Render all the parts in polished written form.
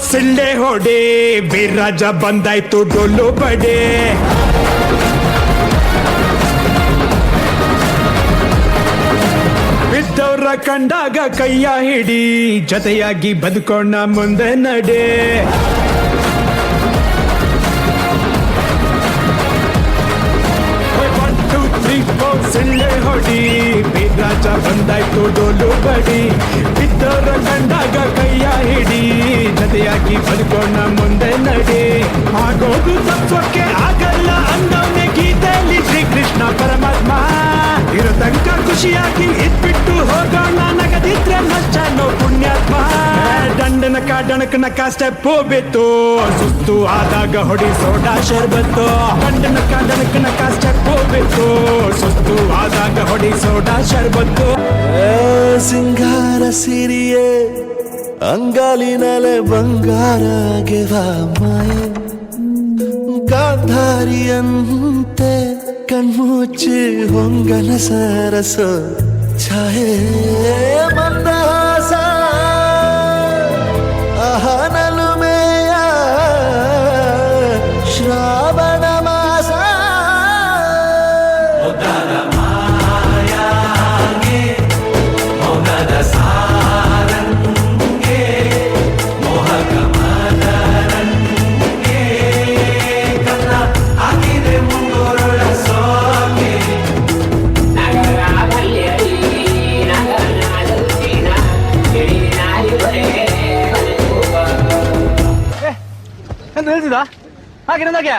ಸಿಳ್ಳೆ ಹೊಡೆ ವೀರರಾಜ ಬಂದಾಯ್ತು ಡೊಳ್ಳು ಬಡೆ ಬಿದ್ದವ್ರ ಕಂಡಾಗ ಕೈಯ ಹಿಡಿ ಜೊತೆಯಾಗಿ ಬದುಕೋಣ ಮುಂದೆ ನಡೆ ಸಿಳ್ಳೆ ಹೊಡಿ ವೀರರಾಜ ಬಂದಾಯ್ತು ಡೋಲು ಬಡಿ ಬಿದ್ದವರ ಕಂಡಾಗ ಕೈಯ ಹಿಡಿ ಜೊತೆಯಾಗಿ ಬದುಕೋಣ ಮುಂದೆ ನಡೆ ಆಗೋದು ತತ್ವಕ್ಕೆ ಆಗಲ್ಲ ಅಂದವನೇ ಗೀತೆಯಲ್ಲಿ ಶ್ರೀಕೃಷ್ಣ ಪರಮಾತ್ಮ ಇರೋ ತನಕ ಖುಷಿಯಾಗಿ ಇದ್ಬಿಟ್ಟು ಹೋಗೋಣ ನಗದಿದ್ರೆ ನಷ್ಟನೋ ಪುಣ್ಯಾತ್ಮ ಡಣಕನಕ ಸ್ಟೆಪ್ ಬಿತ್ತು ಸುಸ್ತು ಆದಾಗ ಹೊಡಿ ಸೋಡಾ ಶರ್ಬತ್ತು ಡಣಕನಕ ಸ್ಟೆಪ್ ಬಿತ್ತು ಸುಸ್ತು ಆದಾಗ ಹೊಡಿ ಸೋಡಾ ಶರ್ಬತ್ತು ಸಿಂಗಾರ ಸಿರಿಯೇ ಅಂಗಾಲಿನಲೆ ಬಂಗಾರ ಮಾಯೆ ಗಾಂಧಾರಿಯಂತೆ ಕಣ್ಮುಚ್ಚಿ ಹೊಂಗನ ಸರಸ ಛಾಯೆ ಮಂದಹಾಸ ಅಹನಲುಮೆಯ ಶ್ರಾವಣ ಮಾಸ ಮೌನದ ಸಾರಂಗೆ ಮೋಹಕ ಮದರಂಗೆ ಕನ್ನ ಹಾಕಿದೆ ಮುಂಗೋರಳ ಸೋಗೆ ಎಂತ ಹೇಳ್ತಿದ್ದ ಹಾಗೆ ನಂದಾಗೆ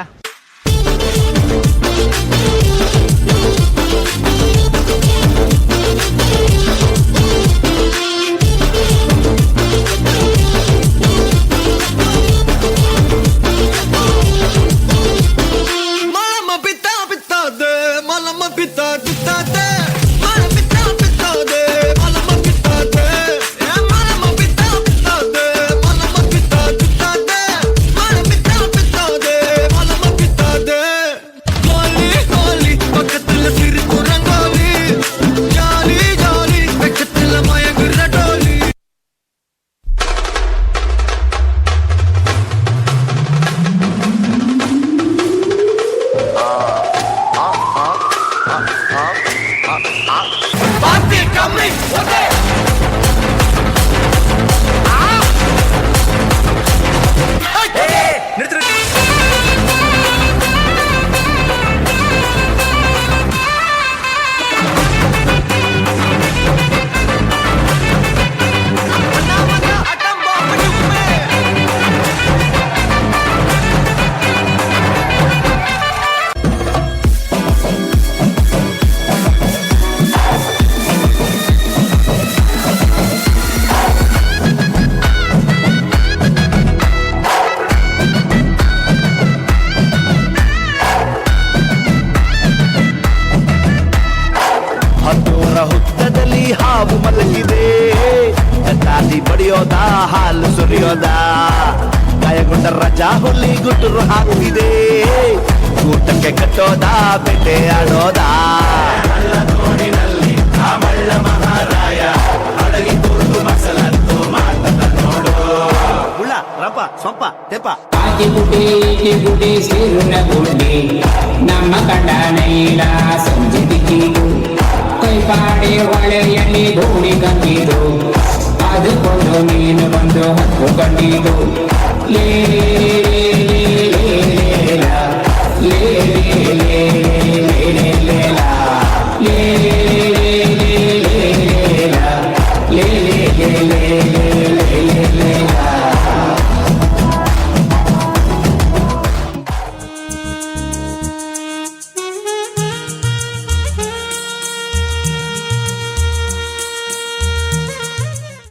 ಹುತ್ತದಲ್ಲಿ ಹಾವು ಮಲಗಿದೆ ತಾಲಿ ಬಡಿಯೋದ ಹಾಲು ಸುರಿಯೋದ ಗಾಯಗೊಂಡ ರಜಾ ಹುಲಿ ಗುಟುರು ಹಾಕಿದೆ ಊಟಕ್ಕೆ ಕಟ್ಟೋದ ಬೇಟೆ ಆಡೋದ ಮಳ್ಳ ಮಹಾರಾಯ ಅಡಗಿ ಕೂತು ಮಸಲತ್ತು ಮಾತದ ನೋಡು ಹುಳ ರಪ ಸೊಪ್ಪ ತೆಪ ಆಕೆ ಗುಡಿ ಸೇರುನ ಗುಂಡಿ ನಮ್ಮ ಕಂಡ ನೈಲ ಸಂಜೆ ದಿಕ್ಕಿದು ಕೈಪಾಡಿ ಹೊಳೆಯಲ್ಲಿ ಧೂಳಿ ಕಂಡಿದು ಅದಕ್ಕೊಂದು ಮೀನು ಬಂದು ಹಕ್ಕು ಕಂಡಿದು ಲೇ ಲೇ ಲೇ ಲೇ ಲೇ ಲೇ ಲೇ ಲೇ ಲೇ